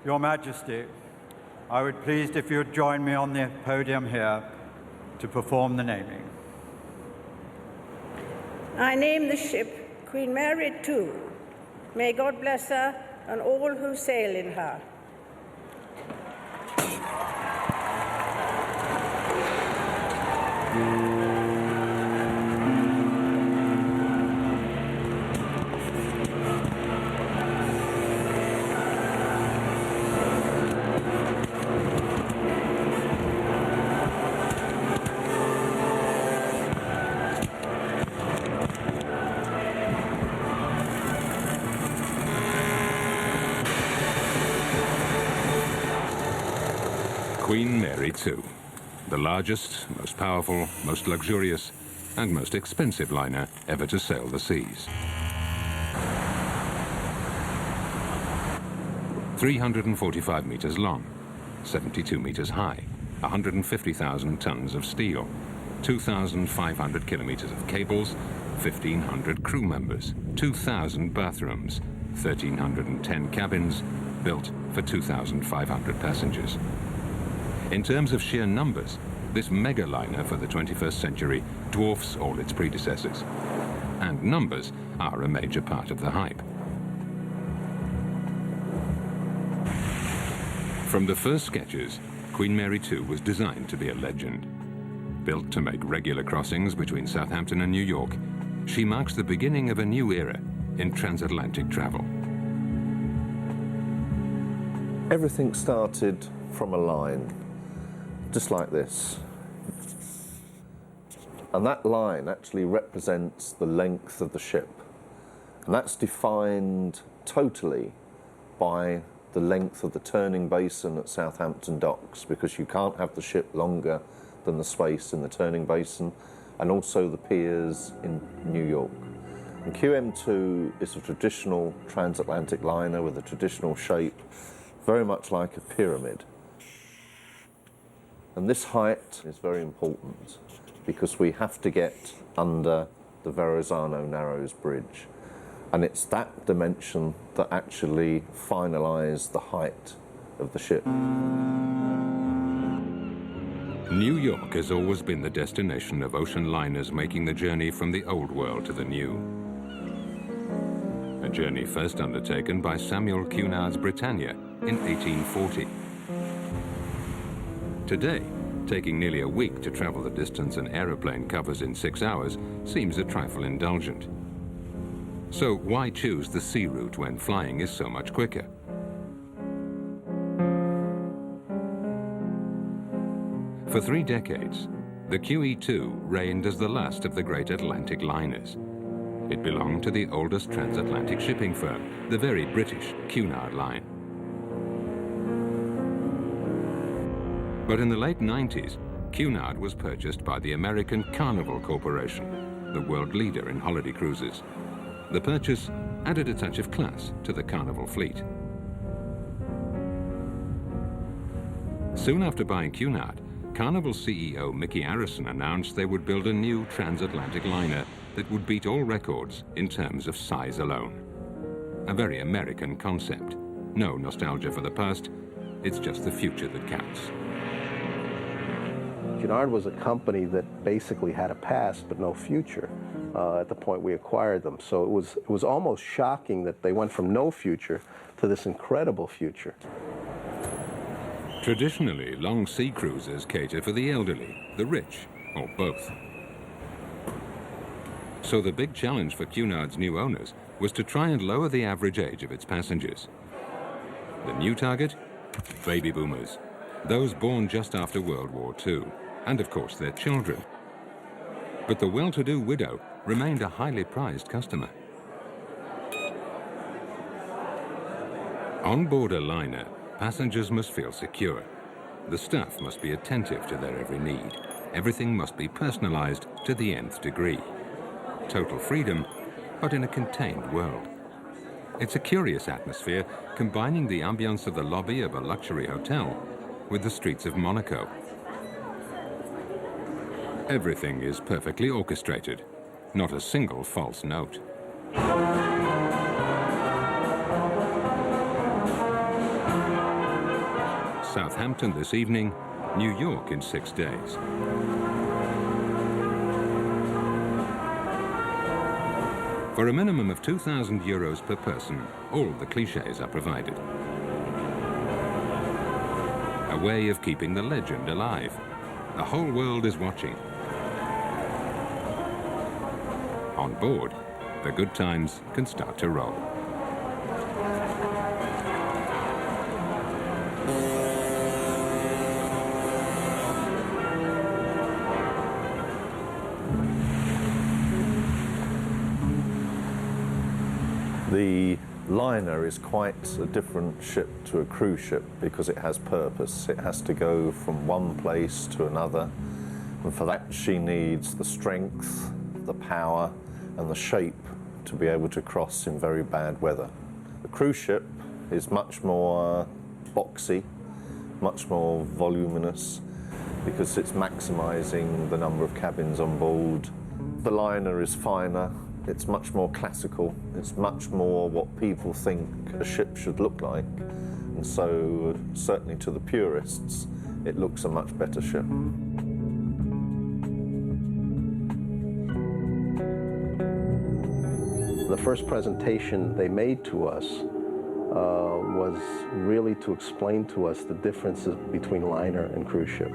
Your Majesty, I would be pleased if you would join me on the podium here to perform the naming. I name the ship Queen Mary II. May God bless her and all who sail in her. Queen Mary II, the largest, most powerful, most luxurious, and most expensive liner ever to sail the seas. 345 meters long, 72 meters high, 150,000 tons of steel, 2,500 kilometers of cables, 1,500 crew members, 2,000 bathrooms, 1,310 cabins, built for 2,500 passengers. In terms of sheer numbers, this mega liner for the 21st century dwarfs all its predecessors. And numbers are a major part of the hype. From the first sketches, Queen Mary II was designed to be a legend. Built to make regular crossings between Southampton and New York, she marks the beginning of a new era in transatlantic travel. Everything started from a line, just like this. And that line actually represents the length of the ship. And that's defined totally by the length of the turning basin at Southampton docks, because you can't have the ship longer than the space in the turning basin, and also the piers in New York. And QM2 is a traditional transatlantic liner with a traditional shape, very much like a pyramid. And this height is very important because we have to get under the Verrazano Narrows Bridge. And it's that dimension that actually finalised the height of the ship. New York has always been the destination of ocean liners making the journey from the old world to the new. A journey first undertaken by Samuel Cunard's Britannia in 1840. Today, taking nearly a week to travel the distance an aeroplane covers in 6 hours seems a trifle indulgent. So why choose the sea route when flying is so much quicker? For 3 decades, the QE2 reigned as the last of the great Atlantic liners. It belonged to the oldest transatlantic shipping firm, the very British Cunard Line. But in the late 90s, Cunard was purchased by the American Carnival Corporation, the world leader in holiday cruises. The purchase added a touch of class to the Carnival fleet. Soon after buying Cunard, Carnival CEO Mickey Arison announced they would build a new transatlantic liner that would beat all records in terms of size alone. A very American concept. No nostalgia for the past, it's just the future that counts. Cunard was a company that basically had a past but no future at the point we acquired them. So it was almost shocking that they went from no future to this incredible future. Traditionally, long sea cruises cater for the elderly, the rich, or both. So the big challenge for Cunard's new owners was to try and lower the average age of its passengers. The new target? Baby boomers. Those born just after World War II. And of course their children. But the well-to-do widow remained a highly prized customer. On board a liner, passengers must feel secure. The staff must be attentive to their every need. Everything must be personalized to the nth degree. Total freedom, but in a contained world. It's a curious atmosphere, combining the ambience of the lobby of a luxury hotel with the streets of Monaco. Everything is perfectly orchestrated, not a single false note. Southampton this evening, New York in 6 days. For a minimum of €2,000 per person, all the clichés are provided. A way of keeping the legend alive. The whole world is watching. On board, the good times can start to roll. The liner is quite a different ship to a cruise ship because it has purpose. It has to go from one place to another, and for that she needs the strength, the power and the shape to be able to cross in very bad weather. The cruise ship is much more boxy, much more voluminous because it's maximizing the number of cabins on board. The liner is finer. It's much more classical. It's much more what people think a ship should look like. And so, certainly to the purists, it looks a much better ship. The first presentation they made to us was really to explain to us the differences between liner and cruise ship.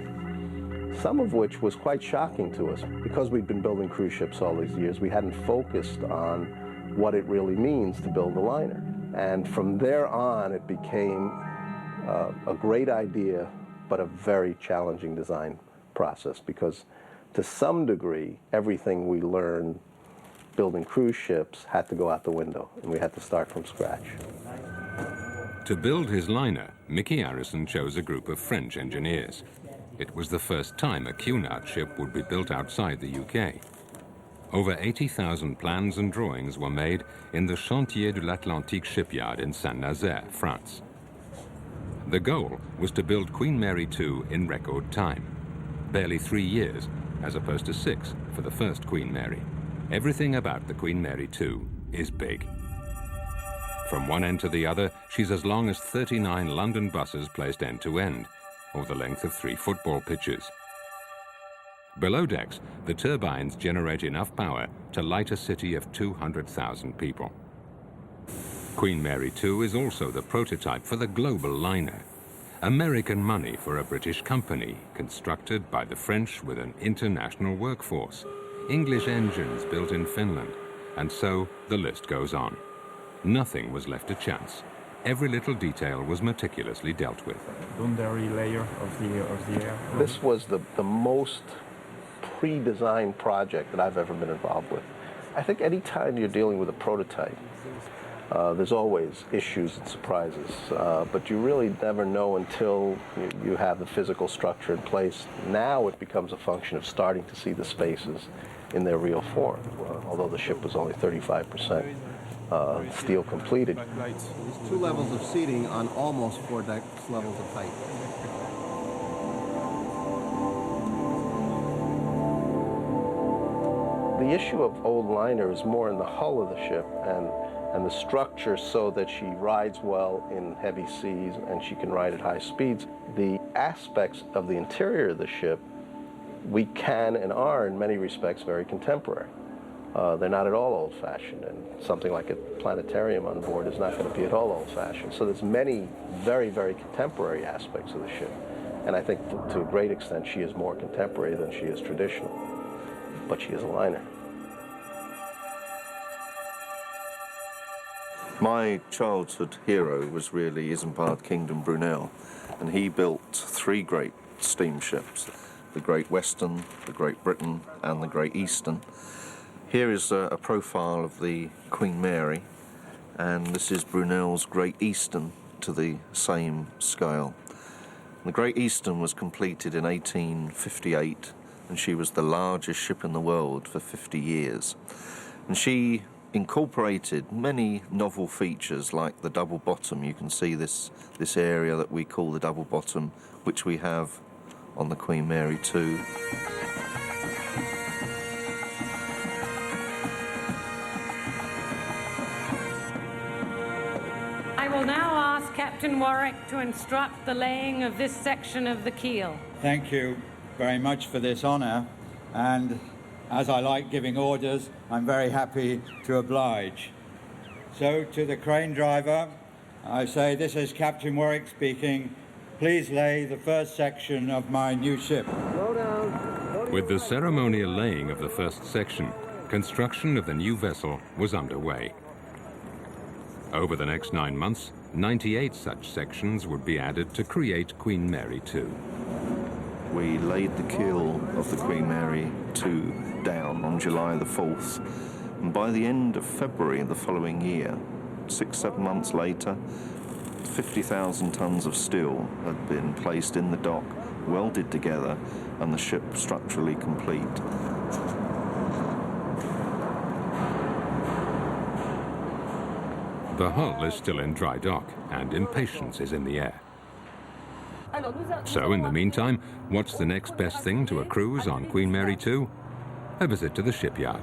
Some of which was quite shocking to us. Because we'd been building cruise ships all these years, we hadn't focused on what it really means to build a liner. And from there on, it became a great idea, but a very challenging design process, because to some degree, everything we learned building cruise ships had to go out the window, and we had to start from scratch. To build his liner, Mickey Harrison chose a group of French engineers. It was the first time a Cunard ship would be built outside the UK. Over 80,000 plans and drawings were made in the Chantier de l'Atlantique shipyard in Saint-Nazaire, France. The goal was to build Queen Mary II in record time. Barely 3 years, as opposed to 6 for the first Queen Mary. Everything about the Queen Mary II is big. From one end to the other, she's as long as 39 London buses placed end to end, or the length of 3 football pitches. Below decks, the turbines generate enough power to light a city of 200,000 people. Queen Mary II is also the prototype for the global liner. American money for a British company, constructed by the French with an international workforce. English engines built in Finland, and so the list goes on. Nothing was left to chance. Every little detail was meticulously dealt with. Boundary layer of the air. This was the most pre-designed project that I've ever been involved with. I think any time you're dealing with a prototype, there's always issues and surprises, but you really never know until you have the physical structure in place. Now it becomes a function of starting to see the spaces in their real form, although the ship was only 35% steel completed. There's 2 levels of seating on almost 4 deck levels of height. The issue of old liner is more in the hull of the ship and the structure so that she rides well in heavy seas and she can ride at high speeds. The aspects of the interior of the ship, we can and are in many respects very contemporary. They're not at all old-fashioned, and something like a planetarium on board is not going to be at all old-fashioned. So there's many very, very contemporary aspects of the ship. And I think to a great extent she is more contemporary than she is traditional. But she is a liner. My childhood hero was really Isambard Kingdom Brunel, and he built 3 great steamships, the Great Western, the Great Britain and the Great Eastern. Here is a profile of the Queen Mary, and this is Brunel's Great Eastern to the same scale. The Great Eastern was completed in 1858, and she was the largest ship in the world for 50 years. And she incorporated many novel features like the double bottom. You can see this area that we call the double bottom, which we have on the Queen Mary II. I will now ask Captain Warwick to instruct the laying of this section of the keel. Thank you very much for this honour, and as I like giving orders, I'm very happy to oblige. So, to the crane driver, I say, this is Captain Warwick speaking. Please lay the first section of my new ship. With the ceremonial laying of the first section, construction of the new vessel was underway. Over the next 9 months, 98 such sections would be added to create Queen Mary II. We laid the keel of the Queen Mary II down on July the 4th, and by the end of February the following year, 6-7 months later, 50,000 tons of steel had been placed in the dock, welded together, and the ship structurally complete. The hull is still in dry dock, and impatience is in the air. So, in the meantime, what's the next best thing to a cruise on Queen Mary II? A visit to the shipyard.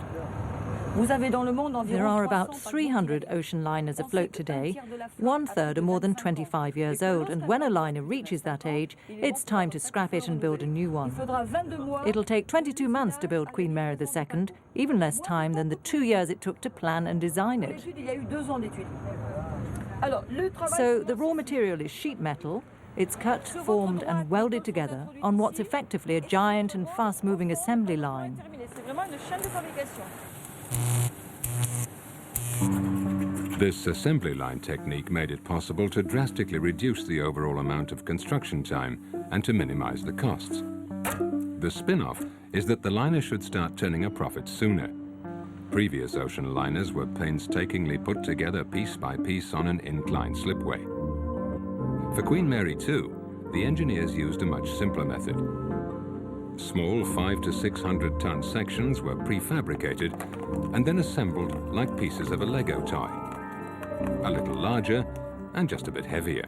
There are about 300 ocean liners afloat today. 1/3 are more than 25 years old, and when a liner reaches that age, it's time to scrap it and build a new one. It'll take 22 months to build Queen Mary II, even less time than the 2 years it took to plan and design it. So the raw material is sheet metal. It's cut, formed and welded together on what's effectively a giant and fast-moving assembly line. This assembly line technique made it possible to drastically reduce the overall amount of construction time and to minimize the costs. The spin-off is that the liner should start turning a profit sooner. Previous ocean liners were painstakingly put together piece by piece on an inclined slipway. For Queen Mary II, the engineers used a much simpler method. Small 500 to 600 ton sections were prefabricated and then assembled like pieces of a Lego toy. A little larger and just a bit heavier.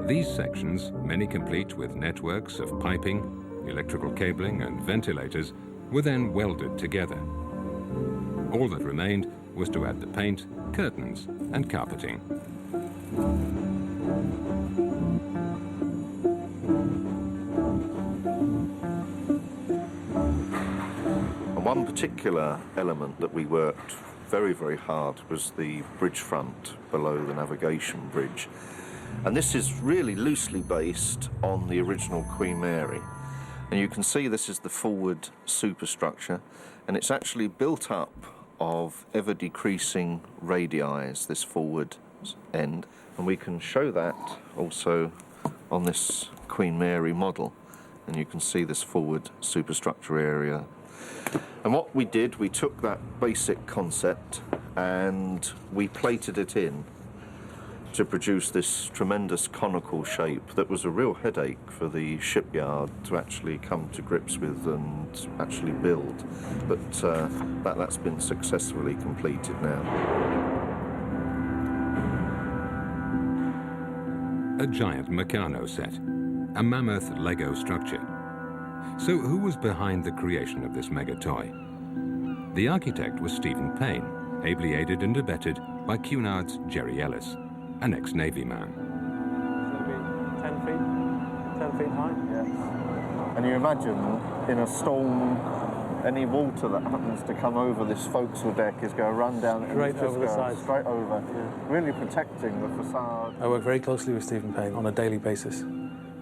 These sections, many complete with networks of piping, electrical cabling and ventilators, were then welded together. All that remained was to add the paint, curtains and carpeting. One particular element that we worked very, very hard was the bridge front below the navigation bridge. And this is really loosely based on the original Queen Mary. And you can see this is the forward superstructure, and it's actually built up of ever-decreasing radii, this forward end. And we can show that also on this Queen Mary model. And you can see this forward superstructure area. And what we did, we took that basic concept and we plated it in to produce this tremendous conical shape that was a real headache for the shipyard to actually come to grips with and actually build. But that's been successfully completed now. A giant Meccano set, a mammoth Lego structure. So who was behind the creation of this mega toy? The architect was Stephen Payne, ably aided and abetted by Cunard's Jerry Ellis, an ex-Navy man. It's going to be 10 feet high? Yeah. And you imagine in a storm, any water that happens to come over this forecastle deck is going to run down straight over the side. Straight over, yeah. Really protecting the facade. I work very closely with Stephen Payne on a daily basis.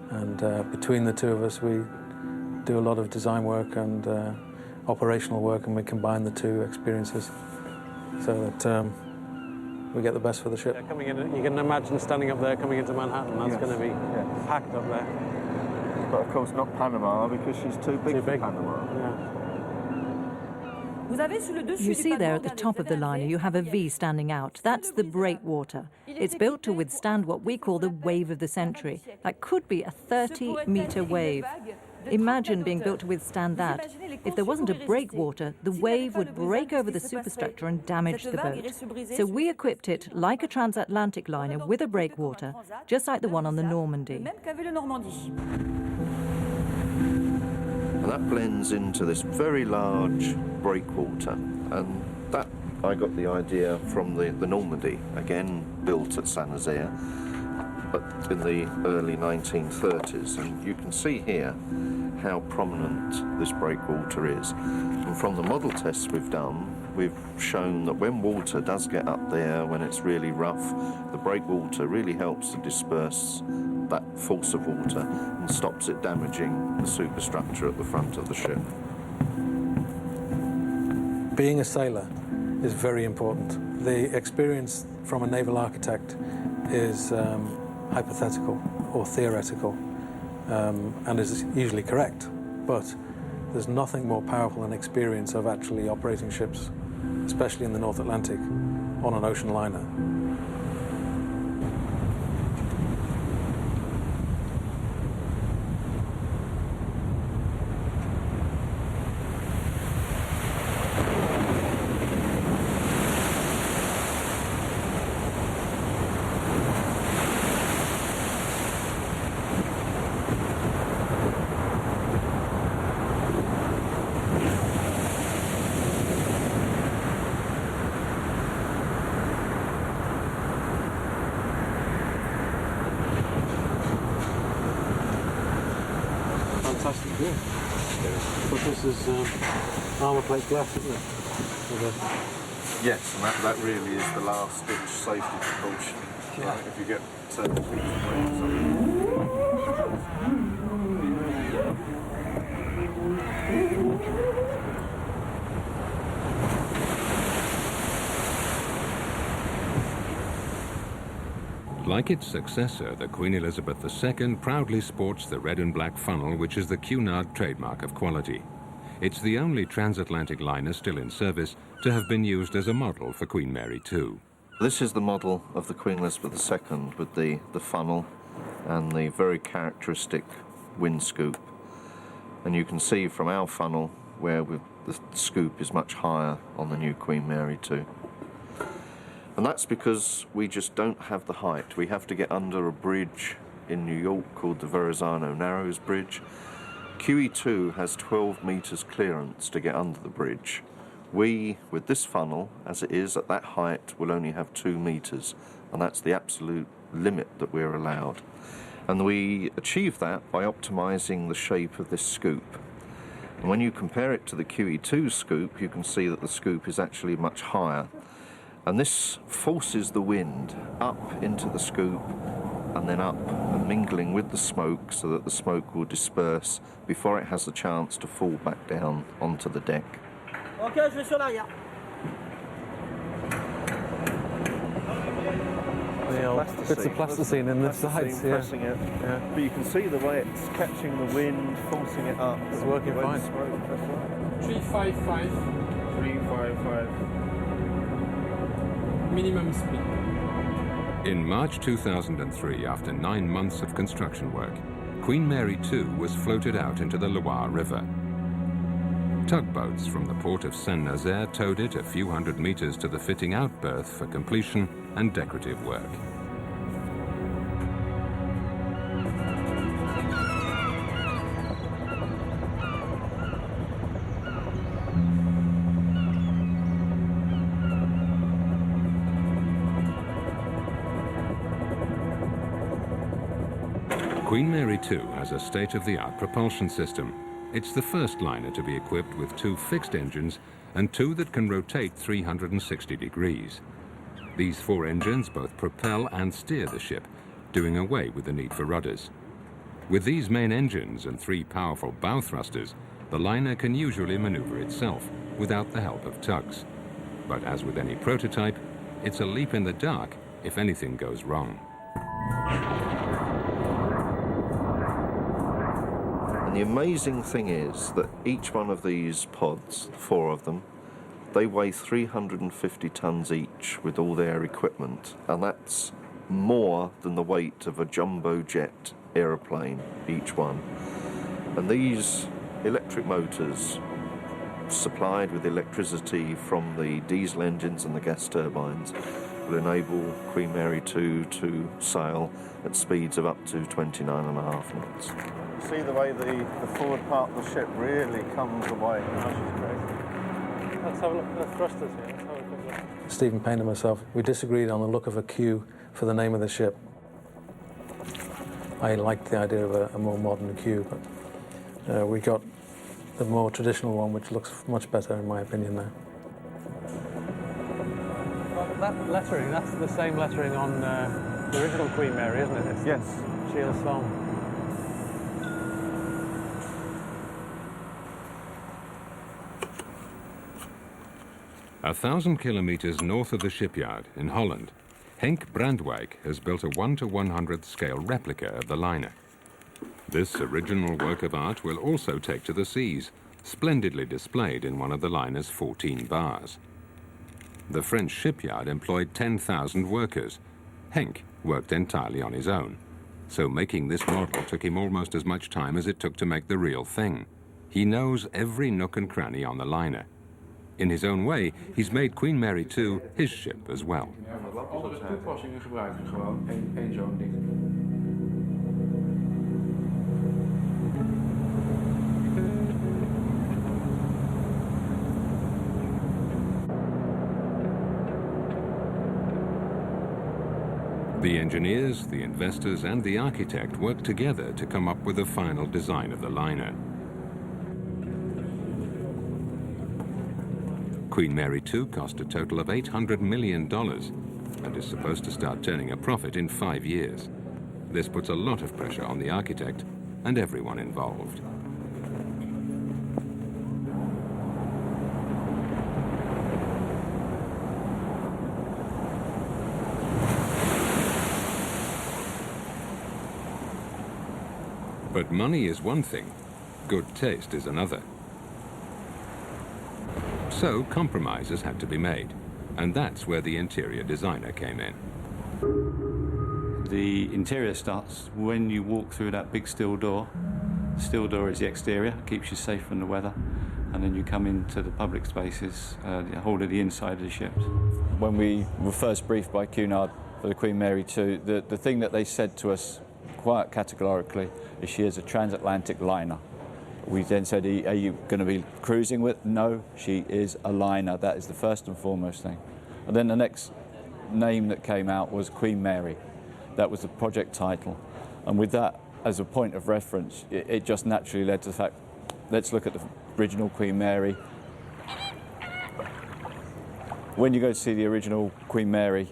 And between the two of us, we do a lot of design work and operational work, and we combine the two experiences so that we get the best for the ship. Yeah, coming in, you can imagine standing up there coming into Manhattan. That's going to be packed up there. But of course not Panama, because she's too big for Panama. Yeah. You see there at the top of the liner you have a V standing out. That's the breakwater. It's built to withstand what we call the wave of the century. That could be a 30-meter wave. Imagine being built to withstand that. If there wasn't a breakwater, the wave would break over the superstructure and damage the boat. So we equipped it like a transatlantic liner with a breakwater, just like the one on the Normandy. And that blends into this very large breakwater, and that I got the idea from the Normandy, again built at Saint-Nazaire, but in the early 1930s. And you can see here how prominent this breakwater is. And from the model tests we've done, we've shown that when water does get up there, when it's really rough, the breakwater really helps to disperse that force of water and stops it damaging the superstructure at the front of the ship. Being a sailor is very important. The experience from a naval architect is hypothetical or theoretical, and is usually correct, but there's nothing more powerful than experience of actually operating ships, especially in the North Atlantic, on an ocean liner. Fantastic view. But this is armour plate glass, isn't it? Yes, and that really is the last ditch safety precaution. Yeah. If you get several feet of wind. Like its successor, the Queen Elizabeth II proudly sports the red and black funnel, which is the Cunard trademark of quality. It's the only transatlantic liner still in service to have been used as a model for Queen Mary II. This is the model of the Queen Elizabeth II with the funnel and the very characteristic wind scoop. And you can see from our funnel where the scoop is much higher on the new Queen Mary II. And that's because we just don't have the height. We have to get under a bridge in New York called the Verrazano Narrows Bridge. QE2 has 12 metres clearance to get under the bridge. We, with this funnel, as it is at that height, will only have 2 metres, and that's the absolute limit that we're allowed. And we achieve that by optimising the shape of this scoop. And when you compare it to the QE2 scoop, you can see that the scoop is actually much higher. And this forces the wind up into the scoop and then up and mingling with the smoke so that the smoke will disperse before it has a chance to fall back down onto the deck. Ok, je vais sur l'arrière. Bits of plasticine in the sides, yeah. Pressing it. Yeah. But you can see the way it's catching the wind, forcing it up. It's working fine. 355. 355. Minimum speed. In March 2003, after 9 months of construction work, Queen Mary II was floated out into the Loire River. Tugboats from the port of Saint-Nazaire towed it a few hundred meters to the fitting out berth for completion and decorative work. Queen Mary II has a state-of-the-art propulsion system. It's the first liner to be equipped with 2 fixed engines and 2 that can rotate 360 degrees. These 4 engines both propel and steer the ship, doing away with the need for rudders. With these main engines and 3 powerful bow thrusters, the liner can usually maneuver itself without the help of tugs. But as with any prototype, it's a leap in the dark if anything goes wrong. And the amazing thing is that each one of these pods, 4 of them, they weigh 350 tons each with all their equipment, and that's more than the weight of a jumbo jet aeroplane, each one. And these electric motors, supplied with electricity from the diesel engines and the gas turbines, will enable Queen Mary II to sail at speeds of up to 29.5 knots. See the way the forward part of the ship really comes away. Let's have a look at the thrusters here. Let's have a quick look. Stephen Payne and myself, we disagreed on the look of a Q for the name of the ship. I liked the idea of a more modern Q, but we got the more traditional one, which looks much better in my opinion now. Well, that lettering, that's the same lettering on the original Queen Mary, isn't it? It's Yes. Shield Song. A 1,000 kilometers north of the shipyard in Holland, Henk Brandwijk has built a 1:100th scale replica of the liner. This original work of art will also take to the seas, splendidly displayed in one of the liner's 14 bars. The French shipyard employed 10,000 workers. Henk worked entirely on his own, so making this model took him almost as much time as it took to make the real thing. He knows every nook and cranny on the liner. In his own way, he's made Queen Mary II his ship as well. Andere toepassingen gebruiken gewoon één zo'n ding. The engineers, the investors, and the architect worked together to come up with the final design of the liner. Queen Mary II cost a total of $800 million and is supposed to start turning a profit in 5 years. This puts a lot of pressure on the architect and everyone involved. But money is one thing, good taste is another. So compromises had to be made, and that's where the interior designer came in. The interior starts when you walk through that big steel door. The steel door is the exterior, keeps you safe from the weather, and then you come into the public spaces, the whole of the inside of the ship. When we were first briefed by Cunard for the Queen Mary II, the thing that they said to us quite categorically is she is a transatlantic liner. We then said, are you going to be cruising with? No, she is a liner. That is the first and foremost thing. And then the next name that came out was Queen Mary. That was the project title. And with that as a point of reference, it just naturally led to the fact, let's look at the original Queen Mary. When you go to see the original Queen Mary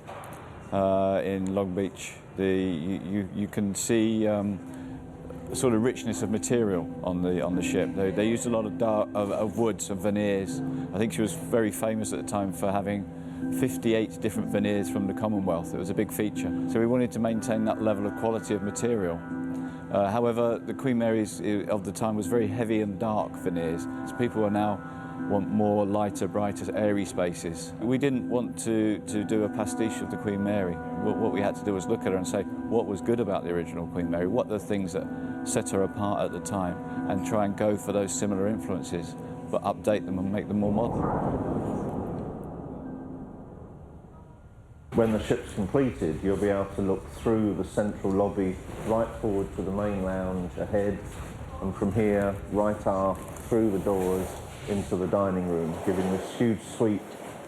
in Long Beach, you can see a sort of richness of material on the ship. They used a lot of woods and veneers. I think she was very famous at the time for having 58 different veneers from the Commonwealth. It was a big feature. So we wanted to maintain that level of quality of material. However, the Queen Mary's of the time was very heavy and dark veneers. So people now want more lighter, brighter, airy spaces. We didn't want to do a pastiche of the Queen Mary. What we had to do was look at her and say, what was good about the original Queen Mary? What are the things that set her apart at the time? And try and go for those similar influences, but update them and make them more modern. When the ship's completed, you'll be able to look through the central lobby right forward to the main lounge ahead, and from here right aft through the doors into the dining room, giving this huge suite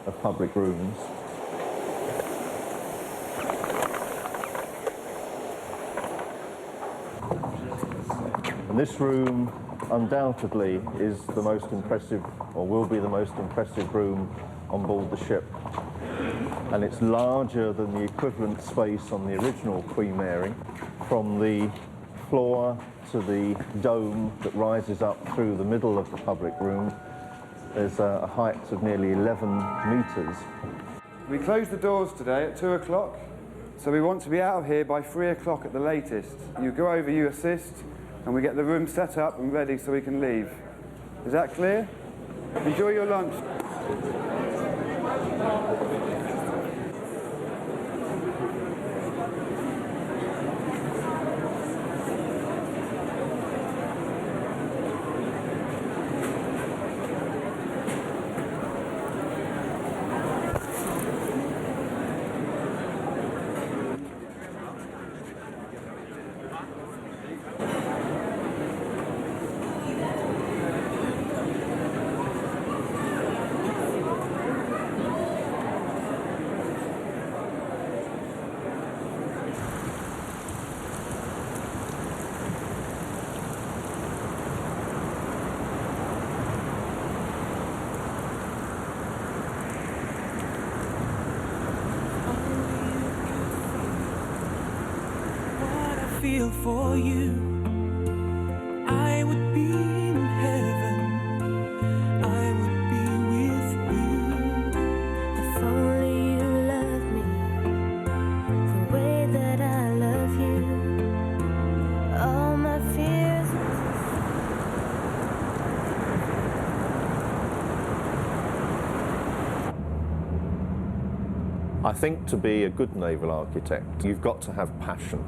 of public rooms. And this room undoubtedly is the most impressive, or will be the most impressive room on board the ship. And it's larger than the equivalent space on the original Queen Mary. From the floor to the dome that rises up through the middle of the public room, there's a height of nearly 11 metres. We close the doors today at 2 o'clock, so we want to be out of here by 3 o'clock at the latest. You go over, you assist, and we get the room set up and ready so we can leave. Is that clear? Enjoy your lunch. feel for you. I would be in heaven, I would be with you. If only you loved me the way that I love you. All my fears. I think to be a good naval architect, you've got to have passion.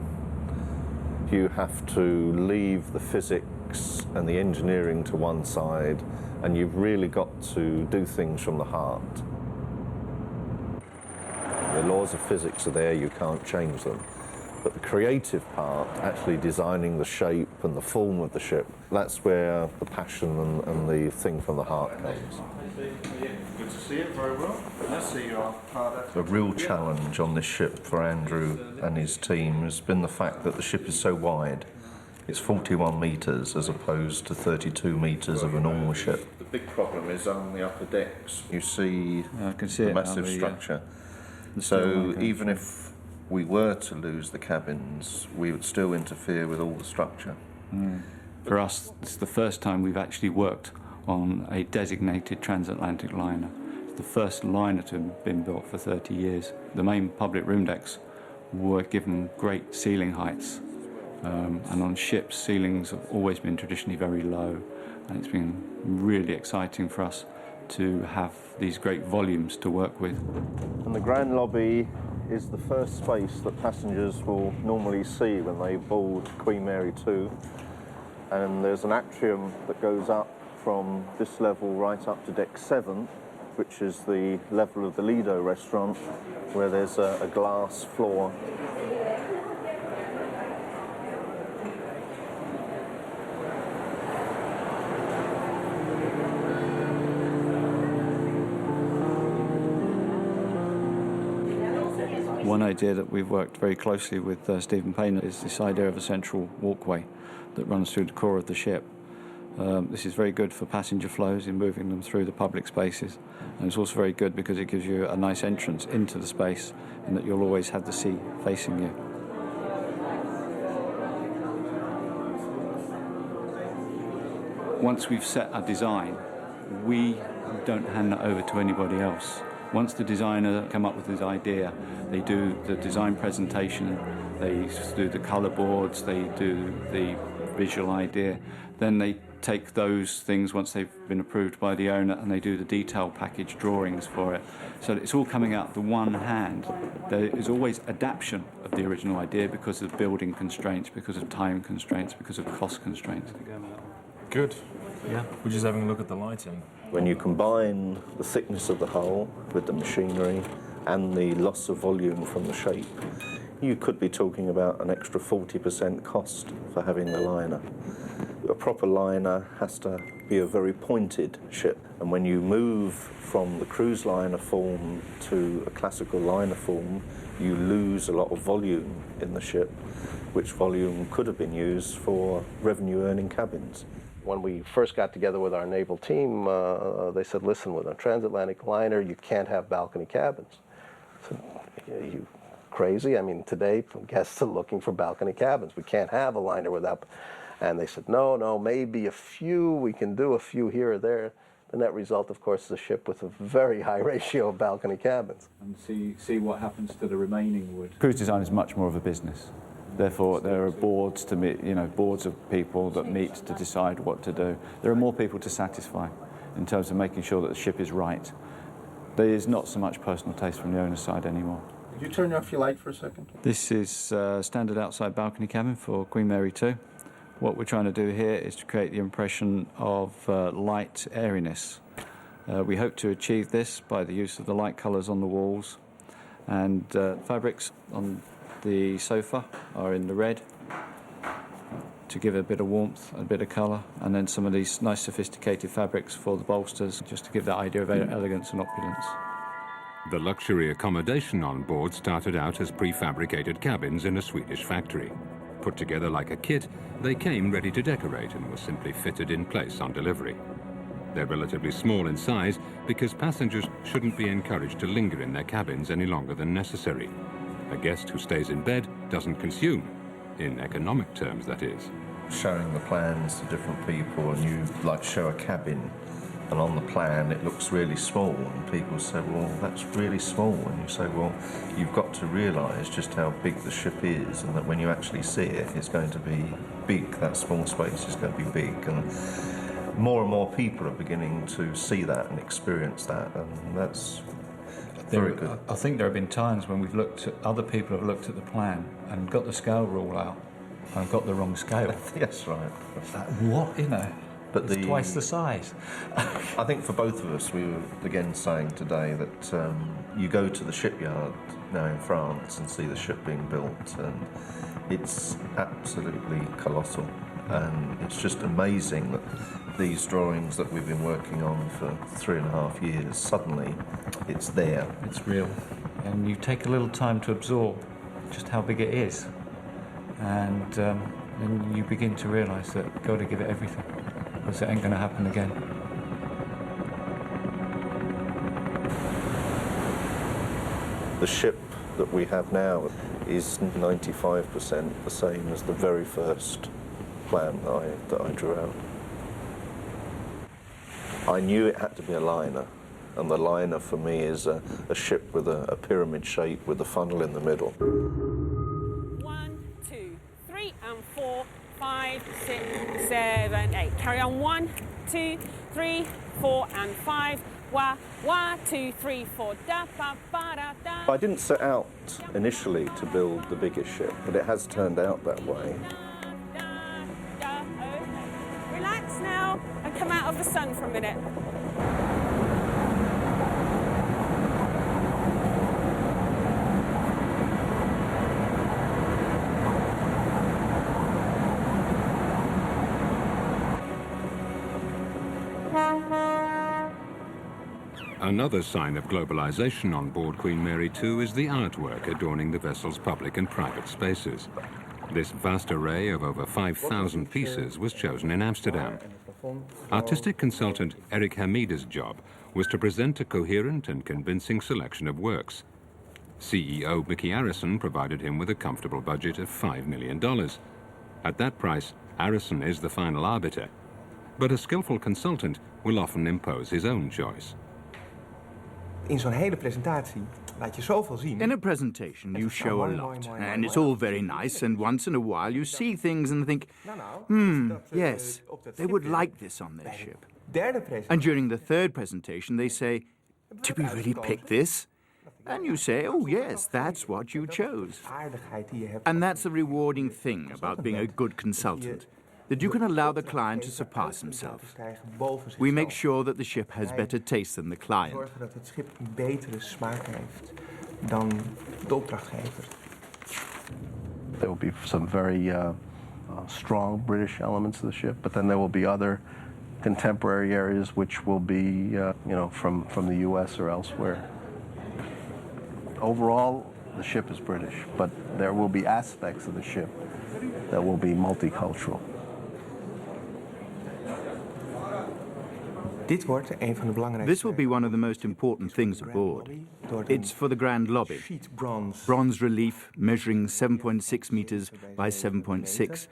You have to leave the physics and the engineering to one side, and you've really got to do things from the heart. The laws of physics are there, you can't change them. But the creative part, actually designing the shape and the form of the ship, that's where the passion and the thing from the heart comes. Good to see you, very well. Nice to see you. The real challenge on this ship for Andrew and his team has been the fact that the ship is so wide. It's 41 metres as opposed to 32 metres of a normal ship. The big problem is on the upper decks. You see, I can see the it massive now, structure. the So steel even if we were to lose the cabins, we would still interfere with all the structure. For us, it's the first time we've actually worked on a designated transatlantic liner. It's the first liner to have been built for 30 years. The main public room decks were given great ceiling heights, and on ships, ceilings have always been traditionally very low, and it's been really exciting for us to have these great volumes to work with. And the grand lobby is the first space that passengers will normally see when they board Queen Mary 2. And there's an atrium that goes up from this level right up to deck 7, which is the level of the Lido restaurant, where there's a glass floor. One idea that we've worked very closely with Stephen Payne is this idea of a central walkway that runs through the core of the ship. This is very good for passenger flows in moving them through the public spaces, and it's also very good because it gives you a nice entrance into the space and that you'll always have the sea facing you. Once we've set our design, we don't hand that over to anybody else. Once the designer come up with his idea, they do the design presentation, they do the colour boards, they do the visual idea, then they take those things once they've been approved by the owner and they do the detail package drawings for it. So it's all coming out the one hand. There is always adaptation of the original idea because of building constraints, because of time constraints, because of cost constraints. Good. Yeah. We're just having a look at the lighting. When you combine the thickness of the hull with the machinery and the loss of volume from the shape, you could be talking about an extra 40% cost for having the liner. A proper liner has to be a very pointed ship, and when you move from the cruise liner form to a classical liner form, you lose a lot of volume in the ship, which volume could have been used for revenue-earning cabins. When we first got together with our naval team, they said, listen, with a transatlantic liner, you can't have balcony cabins. I said, are you crazy? I mean, today, guests are looking for balcony cabins. We can't have a liner without... And they said, no, maybe a few. We can do a few here or there. The net result, of course, is a ship with a very high ratio of balcony cabins. And see what happens to the remaining wood. Cruise design is much more of a business. Therefore, there are boards to meet, boards of people that meet to decide what to do. There are more people to satisfy in terms of making sure that the ship is right. There is not so much personal taste from the owner's side anymore. Could you turn off your light for a second? This is standard outside balcony cabin for Queen Mary 2. What we're trying to do here is to create the impression of light airiness. We hope to achieve this by the use of the light colours on the walls, and fabrics on the sofa are in the red to give a bit of warmth, a bit of colour, and then some of these nice sophisticated fabrics for the bolsters just to give that idea of elegance and opulence. The luxury accommodation on board started out as prefabricated cabins in a Swedish factory. Put together like a kit, they came ready to decorate and were simply fitted in place on delivery. They're relatively small in size because passengers shouldn't be encouraged to linger in their cabins any longer than necessary. A guest who stays in bed doesn't consume. in economic terms, that is. Showing the plans to different people, and you like show a cabin, and on the plan it looks really small, and people say, well, that's really small, and you say, well, you've got to realise just how big the ship is, and that when you actually see it, it's going to be big. That small space is going to be big, and more people are beginning to see that and experience that, and that's very good. I think there have been times when we've looked at, other people have looked at the plan and got the scale rule out and got the wrong scale. Yes, right. What, you know? But it's twice the size. I think for both of us, we were again saying today that you go to the shipyard now in France and see the ship being built, and it's absolutely colossal. And it's just amazing that these drawings that we've been working on for 3.5 years, suddenly it's there. It's real. And you take a little time to absorb just how big it is. And then you begin to realise that you've got to give it everything, because it ain't going to happen again. The ship that we have now is 95% the same as the very first plan that I drew out. I knew it had to be a liner, and the liner for me is a ship with a pyramid shape with a funnel in the middle. 1, 2, 3, and 4, 5, 6, 7, 8. Carry on. 1, 2, 3, 4, and 5. 1, 2, 3, 4. Da, ba, ba, da, da. I didn't set out initially to build the biggest ship, but it has turned out that way. Relax now and come out of the sun for a minute. Another sign of globalization on board Queen Mary II is the artwork adorning the vessel's public and private spaces. This vast array of over 5,000 pieces was chosen in Amsterdam. Artistic consultant Eric Hamida's job was to present a coherent and convincing selection of works. CEO Mickey Arison provided him with a comfortable budget of $5 million. At that price, Arison is the final arbiter. But a skillful consultant will often impose his own choice. In zo'n hele presentatie laat je zoveel zien. In a presentation, you show a lot, and it's all very nice, and once in a while you see things and think, yes, they would like this on their ship. And during the third presentation, they say, did we really pick this? And you say, oh yes, that's what you chose. And that's the rewarding thing about being a good consultant, that you can allow the client to surpass himself. We make sure that the ship has better taste than the client. Zorgen dat het schip een betere smaak heeft dan de opdrachtgever. There will be some very strong British elements of the ship, but then there will be other contemporary areas which will be, from the U.S. or elsewhere. Overall, the ship is British, but there will be aspects of the ship that will be multicultural. This will be one of the most important things aboard. It's for the grand lobby. Bronze relief measuring 7.6 metres by 7.6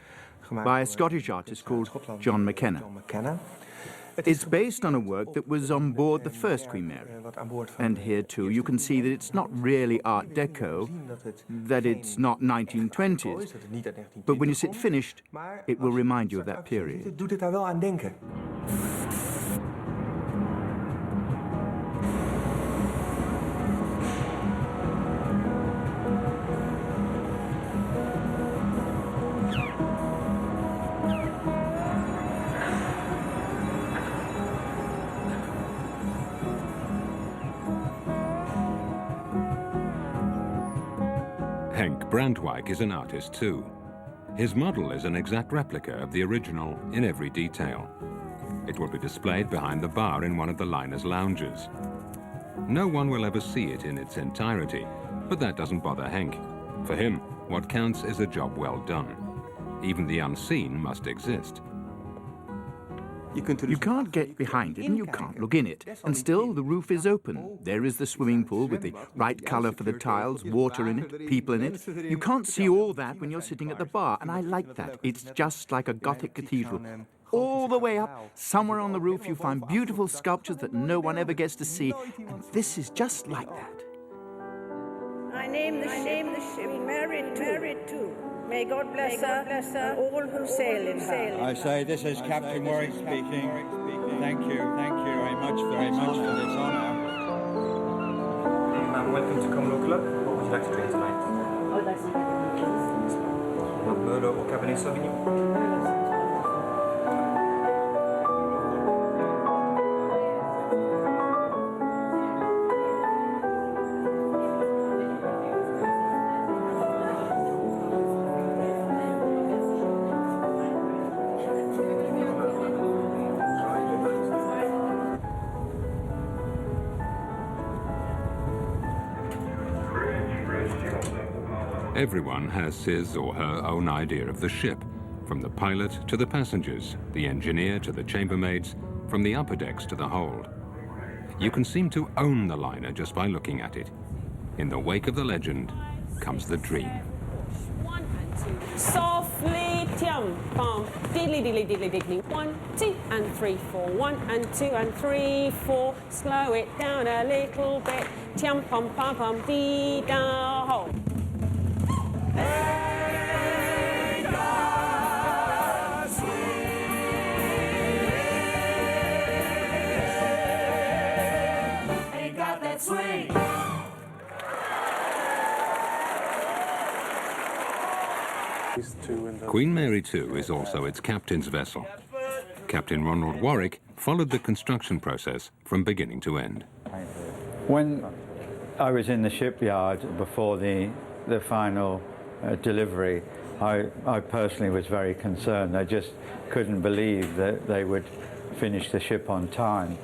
by a Scottish artist called John McKenna. It's based on a work that was on board the first Queen Mary. And here too you can see that it's not really Art Deco, that it's not 1920s, but when you sit finished, it will remind you of that period. Brandwijk is an artist too. His model is an exact replica of the original in every detail. It will be displayed behind the bar in one of the liner's lounges. No one will ever see it in its entirety, but that doesn't bother Henk. For him, what counts is a job well done. Even the unseen must exist. You can't get behind it and you can't look in it. And still, the roof is open. There is the swimming pool with the right colour for the tiles, water in it, people in it. You can't see all that when you're sitting at the bar, and I like that. It's just like a Gothic cathedral. All the way up, somewhere on the roof, you find beautiful sculptures that no one ever gets to see, and this is just like that. I name the ship Queen Mary 2. May God bless her and all who sail in her. I say this is Captain Warwick speaking. Thank you very much for this honour. Ma'am, welcome to Commodore Club. What would you like to drink tonight? I would like some please. Merlot or Cabernet Sauvignon? Everyone has his or her own idea of the ship, from the pilot to the passengers, the engineer to the chambermaids, from the upper decks to the hold. You can seem to own the liner just by looking at it. In the wake of the legend comes the dream. 1 and 2. Softly, tiam, pam, diddly, diddly, diddly, diddly. 1, 2 and 3, 4. 1 and 2 and 3, 4. Slow it down a little bit. Tiam, pam, pam, pam, dee, da, ho. Queen Mary II is also its captain's vessel. Captain Ronald Warwick followed the construction process from beginning to end. When I was in the shipyard before the final delivery, I personally was very concerned. I just couldn't believe that they would finish the ship on time.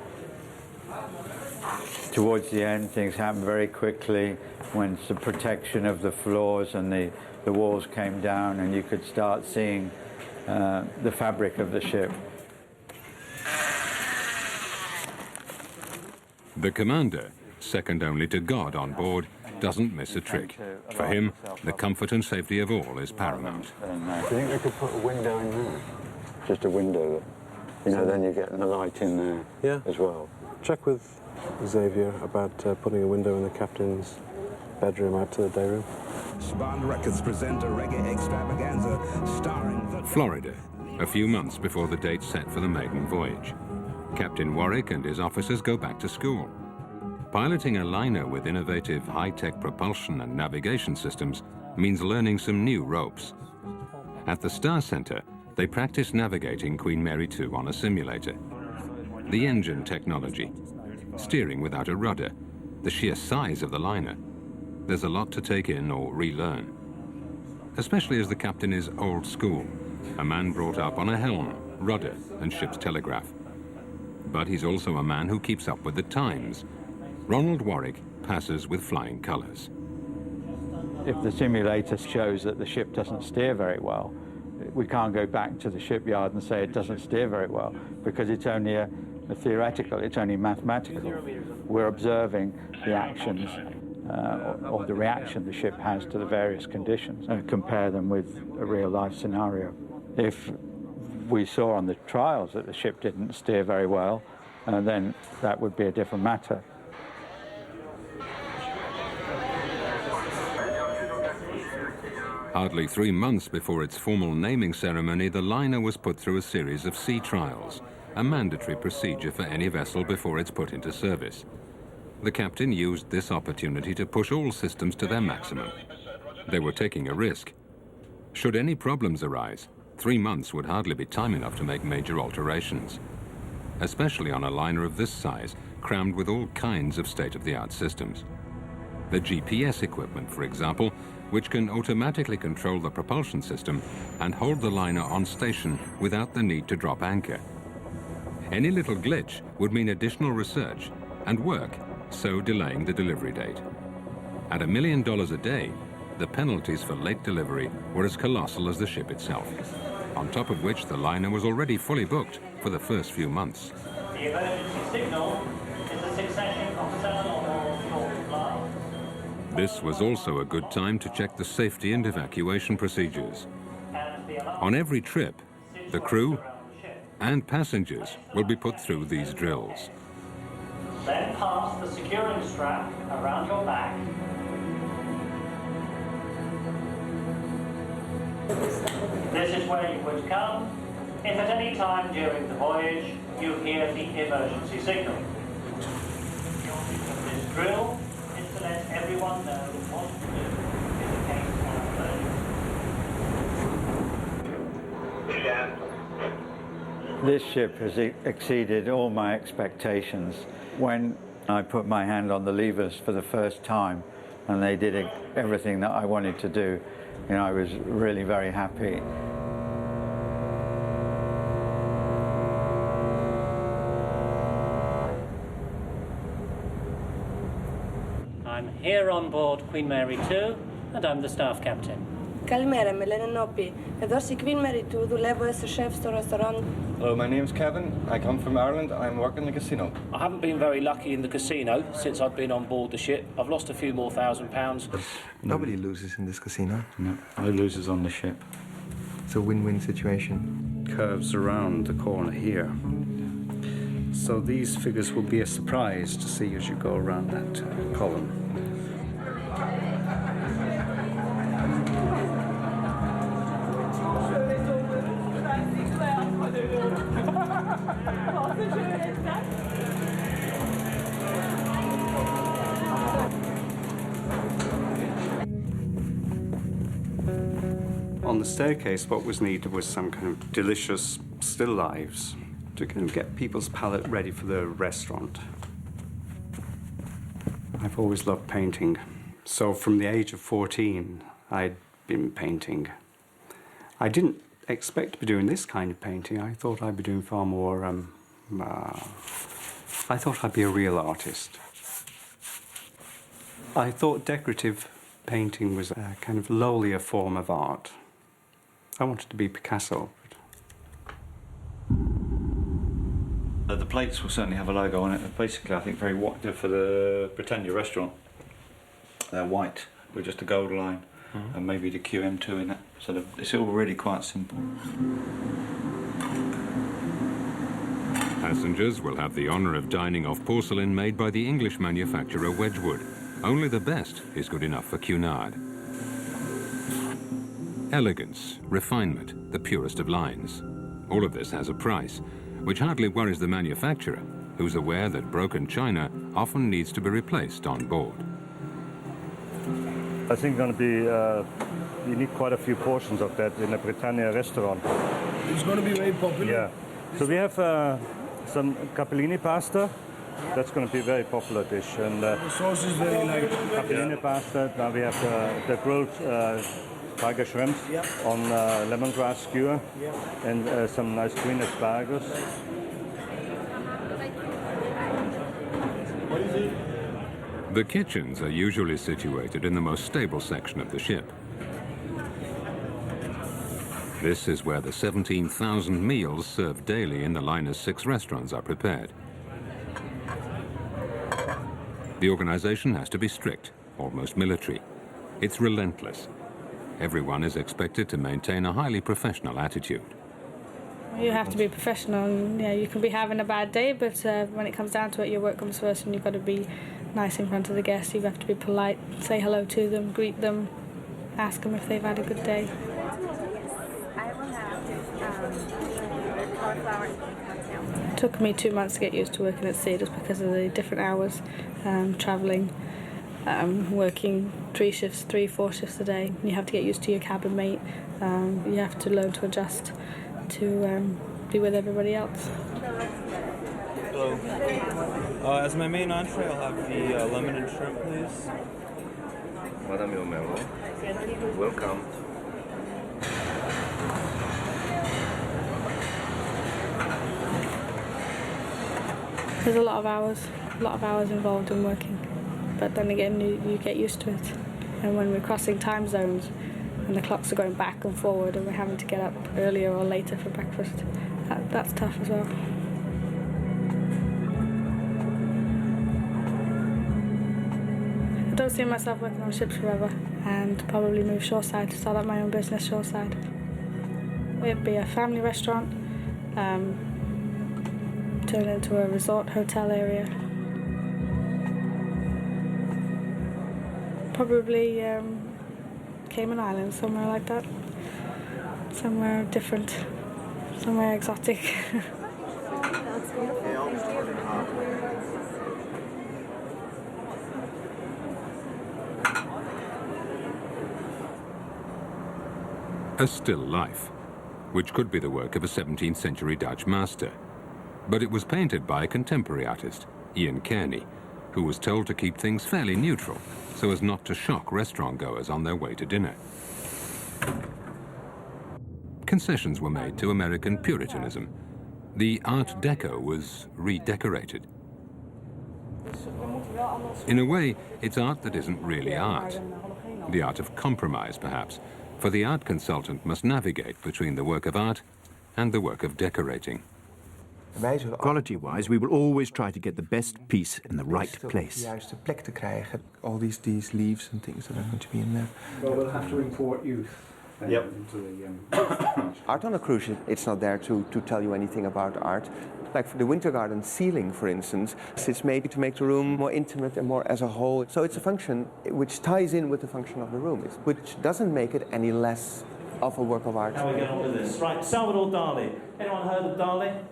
Towards the end, things happened very quickly when the protection of the floors and the walls came down and you could start seeing the fabric of the ship. The commander, second only to God on board, doesn't miss a trick. For him, the comfort and safety of all is paramount. Do you think we could put a window in there? Just a window, you know, then you're getting the light in there as well. Check with Xavier about putting a window in the captain's bedroom out to the day room. Bond Records present a reggae extravaganza starring Florida, a few months before the date set for the maiden voyage. Captain Warwick and his officers go back to school. Piloting a liner with innovative high-tech propulsion and navigation systems means learning some new ropes. At the Star Center, they practice navigating Queen Mary II on a simulator. The engine technology, steering without a rudder, the sheer size of the liner. There's a lot to take in or relearn. Especially as the captain is old school, a man brought up on a helm, rudder, and ship's telegraph. But he's also a man who keeps up with the times. Ronald Warwick passes with flying colours. If the simulator shows that the ship doesn't steer very well, we can't go back to the shipyard and say it doesn't steer very well, because it's only a theoretical, it's only mathematical. We're observing the actions or the reaction the ship has to the various conditions and compare them with a real-life scenario. If we saw on the trials that the ship didn't steer very well, then that would be a different matter. Hardly 3 months before its formal naming ceremony, the liner was put through a series of sea trials, a mandatory procedure for any vessel before it's put into service. The captain used this opportunity to push all systems to their maximum. They were taking a risk. Should any problems arise, 3 months would hardly be time enough to make major alterations, especially on a liner of this size, crammed with all kinds of state-of-the-art systems. The GPS equipment, for example, which can automatically control the propulsion system and hold the liner on station without the need to drop anchor. Any little glitch would mean additional research and work, so delaying the delivery date. At $1 million a day, the penalties for late delivery were as colossal as the ship itself, on top of which the liner was already fully booked for the first few months. The emergency signal is a succession of 7 or more short flights. This was also a good time to check the safety and evacuation procedures. On every trip, the crew and passengers will be put through these drills. Then pass the securing strap around your back. This is where you would come if at any time during the voyage you hear the emergency signal. This drill is to let everyone know what to do in the case of an emergency. This ship has exceeded all my expectations. When I put my hand on the levers for the first time and they did everything that I wanted to do, you know, I was really very happy. I'm here on board Queen Mary 2 and I'm the staff captain. Καλημέρα, με λένε Νόπι. Εδώ στη Queen Mary 2 δουλεύω as a chef στο ρεστοράν. Hello, my name's Kevin. I come from Ireland. I'm working in the casino. I haven't been very lucky in the casino since I've been on board the ship. I've lost a few more £1,000. Nobody loses in this casino. No, no losers on the ship. It's a win-win situation. Curves around the corner here. So these figures will be a surprise to see as you go around that column. On the staircase, what was needed was some kind of delicious still lives to kind of get people's palate ready for the restaurant. I've always loved painting. So from the age of 14, I'd been painting. I didn't expect to be doing this kind of painting. I thought I'd be doing far more, I thought I'd be a real artist. I thought decorative painting was a kind of lowlier form of art. I wanted to be Picasso. The plates will certainly have a logo on it. Basically, I think very white for the Britannia restaurant. They're white with just a gold line, and maybe the QM2 in it. So it's all really quite simple. Passengers will have the honour of dining off porcelain made by the English manufacturer Wedgwood. Only the best is good enough for Cunard. Elegance, refinement, the purest of lines. All of this has a price, which hardly worries the manufacturer, who's aware that broken china often needs to be replaced on board. I think going to be, you need quite a few portions of that in a Britannia restaurant. It's going to be very popular. Yeah. So we have some capellini pasta. That's going to be a very popular dish. And the sauce is very light. Capellini pasta. Now we have the grilled tiger shrimps on lemongrass skewer and some nice green asparagus. The kitchens are usually situated in the most stable section of the ship. This is where the 17,000 meals served daily in the liner's 6 restaurants are prepared. The organization has to be strict, almost military. It's relentless. Everyone is expected to maintain a highly professional attitude. You have to be professional, and you can be having a bad day, but when it comes down to it, your work comes first, and you've got to be nice in front of the guests. You have to be polite, say hello to them, greet them, ask them if they've had a good day. It took me 2 months to get used to working at sea just because of the different hours, travelling, working 3 shifts, 3-4 shifts a day. You have to get used to your cabin mate. You have to learn to adjust to be with everybody else. Hello. As my main entree, I'll have the lemon and shrimp, please. Madame your memo. Welcome. There's a lot of hours involved in working, but then again you get used to it. And when we're crossing time zones and the clocks are going back and forward and we're having to get up earlier or later for breakfast, That's tough as well. I don't see myself working on ships forever, and probably move shoreside to start up my own business shoreside. It'd be a family restaurant, turn it into a resort hotel area. Probably Cayman Islands, somewhere like that. Somewhere different, somewhere exotic. That's beautiful. Thank you. A still life, which could be the work of a 17th century Dutch master. But it was painted by a contemporary artist, Ian Kearney, who was told to keep things fairly neutral so as not to shock restaurant goers on their way to dinner. Concessions were made to American Puritanism. The Art Deco was redecorated. In a way, it's art that isn't really art. The art of compromise, perhaps, for the art consultant must navigate between the work of art and the work of decorating. Quality-wise, we will always try to get the best piece in the right place. All these leaves and things that are going to be in there. Well, we'll have to import youth. Yep. Into the, Art on a cruise ship, it's not there to tell you anything about art. Like for the Winter Garden ceiling, for instance, it's made to make the room more intimate and more as a whole. So it's a function which ties in with the function of the room, which doesn't make it any less of a work of art. How we get on with this? Right, Salvador Dali. Anyone heard of Dali?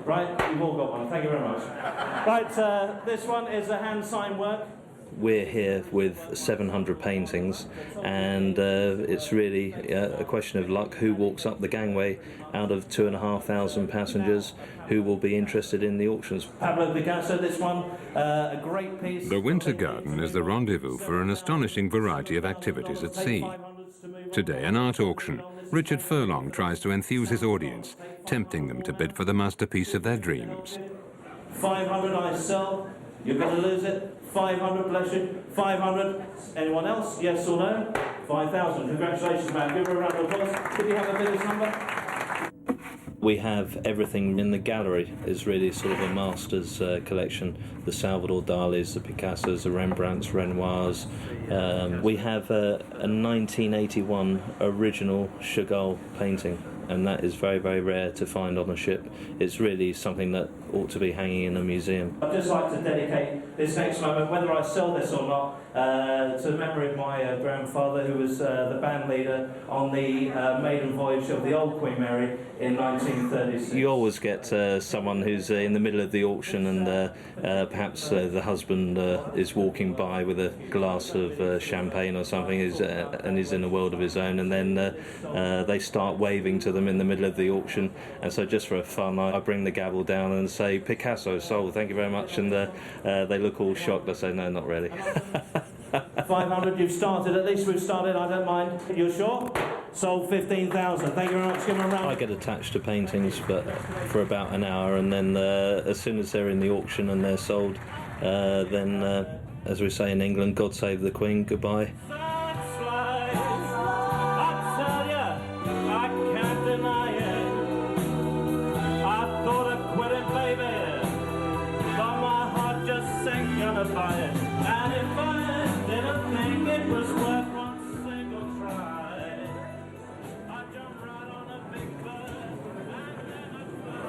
Right, you've all got one. Thank you very much. Right, this one is a hand sign work. We're here with 700 paintings, and it's really a question of luck. Who walks up the gangway out of 2,500 passengers who will be interested in the auctions? Pablo Picasso, this one, a great piece. The Winter Garden is the rendezvous for an astonishing variety of activities at sea. Today, an art auction. Richard Furlong tries to enthuse his audience, tempting them to bid for the masterpiece of their dreams. 500 I sell. You're going to lose it. 500, bless you. 500. Anyone else? Yes or no? 5,000. Congratulations, man. Give her a round of applause. Could you have the biggest number? We have everything in the gallery. Is really sort of a master's collection. The Salvador Dalis, the Picassos, the Rembrandts, Renoirs. We have a 1981 original Chagall painting, and that is very, very rare to find on a ship. It's really something that ought to be hanging in a museum. I'd just like to dedicate this next moment, whether I sell this or not, to the memory of my grandfather, who was the band leader on the maiden voyage of the old Queen Mary in 1936. You always get someone who's in the middle of the auction, and perhaps the husband is walking by with a glass of champagne or something, and is in a world of his own, and then they start waving to them in the middle of the auction. And so just for fun, I bring the gavel down and say, Picasso sold, thank you very much, and they look all shocked. I say, no, not really. 500, you've started, at least we've started, I don't mind. You're sure? Sold 15,000. Thank you very much. Give them a round. I get attached to paintings, but for about an hour, and then as soon as they're in the auction and they're sold, then, as we say in England, God save the Queen, goodbye.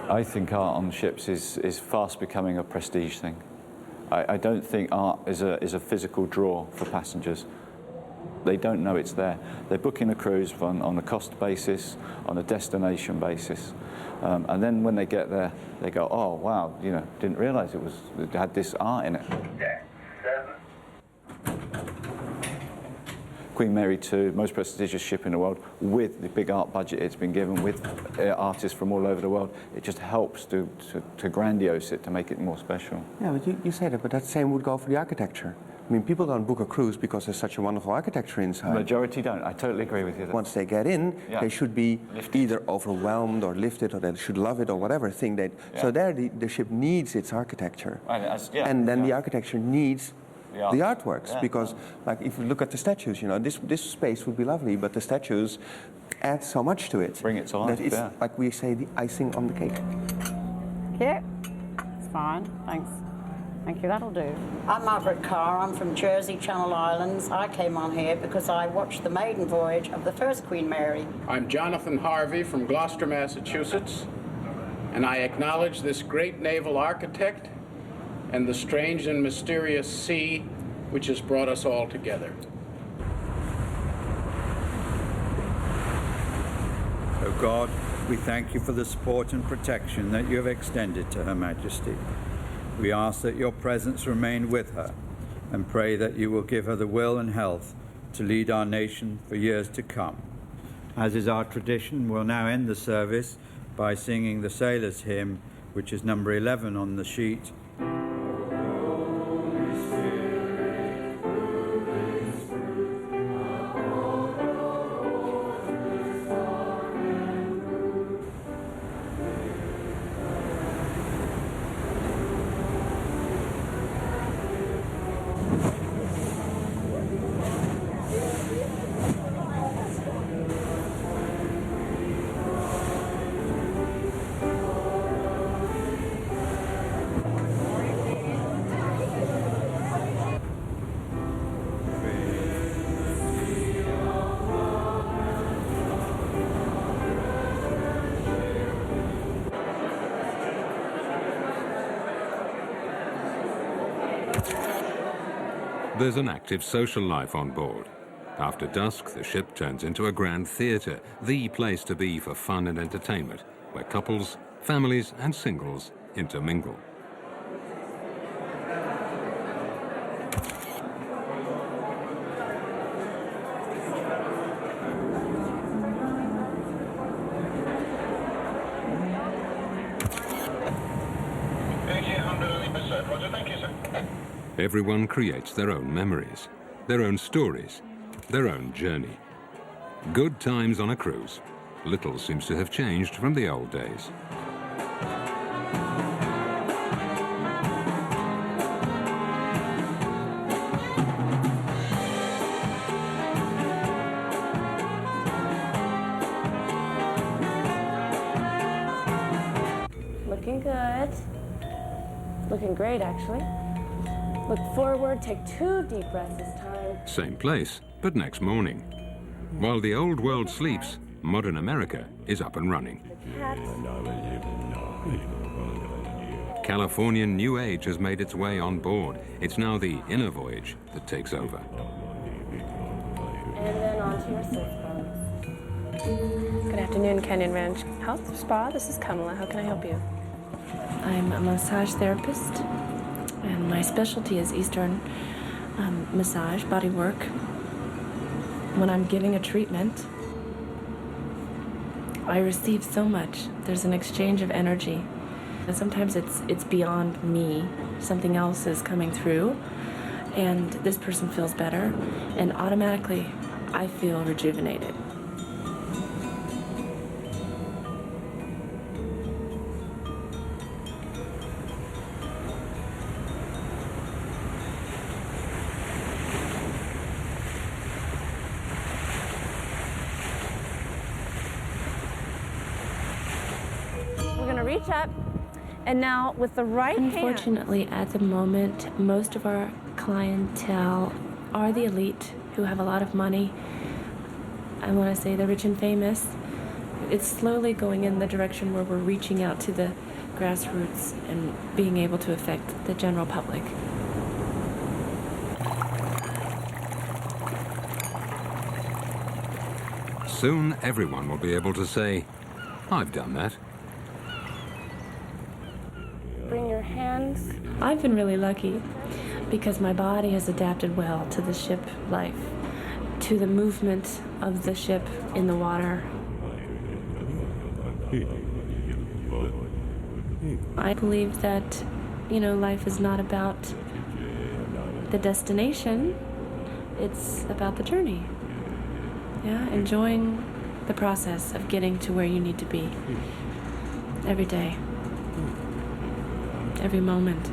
I think art on ships is fast becoming a prestige thing. I don't think art is a physical draw for passengers. They don't know it's there. They're booking a cruise on a cost basis, on a destination basis. And then when they get there, they go, oh, wow, you know, didn't realise it had this art in it. Queen Mary II, most prestigious ship in the world, with the big art budget it's been given, with artists from all over the world, it just helps to grandiose it, to make it more special. Yeah, but you say that, but that same would go for the architecture. I mean, people don't book a cruise because there's such a wonderful architecture inside. The majority don't. I totally agree with you. Once they get in, they should be either overwhelmed or lifted, or they should love it or whatever thing. So there, the ship needs its architecture. And then the architecture needs the artworks. Yeah. Because, like, if you look at the statues, you know, this space would be lovely, but the statues add so much to it. Bring it to life, that it's, yeah. like we say, the icing on the cake. Yeah, it's fine, thanks. Thank you, that'll do. I'm Margaret Carr, I'm from Jersey, Channel Islands. I came on here because I watched the maiden voyage of the first Queen Mary. I'm Jonathan Harvey from Gloucester, Massachusetts, and I acknowledge this great naval architect and the strange and mysterious sea which has brought us all together. O God, we thank you for the support and protection that you have extended to Her Majesty. We ask that your presence remain with her and pray that you will give her the will and health to lead our nation for years to come. As is our tradition, we'll now end the service by singing the Sailor's Hymn, which is number 11 on the sheet. There's an active social life on board. After dusk, the ship turns into a grand theatre, the place to be for fun and entertainment, where couples, families and singles intermingle. Everyone creates their own memories, their own stories, their own journey. Good times on a cruise. Little seems to have changed from the old days. Looking good. Looking great, actually. Look forward, take 2 deep breaths this time. Same place, but next morning. While the old world sleeps, modern America is up and running. Californian New Age has made its way on board. It's now the inner voyage that takes over. And then on to your silk. Good afternoon, Canyon Ranch Health Spa. This is Kamala. How can I help you? I'm a massage therapist, and my specialty is Eastern massage, body work. When I'm giving a treatment, I receive so much. There's an exchange of energy. And sometimes it's beyond me. Something else is coming through, and this person feels better, and automatically I feel rejuvenated. Reach up, and now with the right hand. Unfortunately, at the moment, most of our clientele are the elite who have a lot of money. I want to say the rich and famous. It's slowly going in the direction where we're reaching out to the grassroots and being able to affect the general public. Soon, everyone will be able to say, "I've done that." Bring your hands. I've been really lucky because my body has adapted well to the ship life, to the movement of the ship in the water. I believe that, life is not about the destination, it's about the journey. Yeah, enjoying the process of getting to where you need to be every day. Every moment.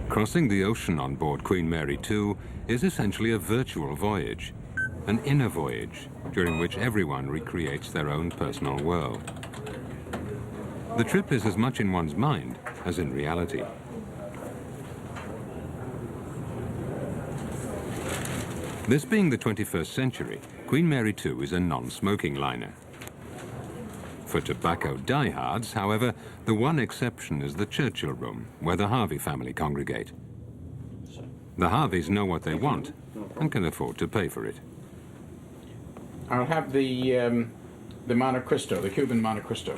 Crossing the ocean on board Queen Mary 2 is essentially a virtual voyage, an inner voyage during which everyone recreates their own personal world. The trip is as much in one's mind as in reality. This being the 21st century, Queen Mary 2 is a non-smoking liner. For tobacco diehards, however, the one exception is the Churchill room, where the Harvey family congregate. The Harveys know what they want and can afford to pay for it. I'll have the Monte Cristo, the Cuban Monte Cristo.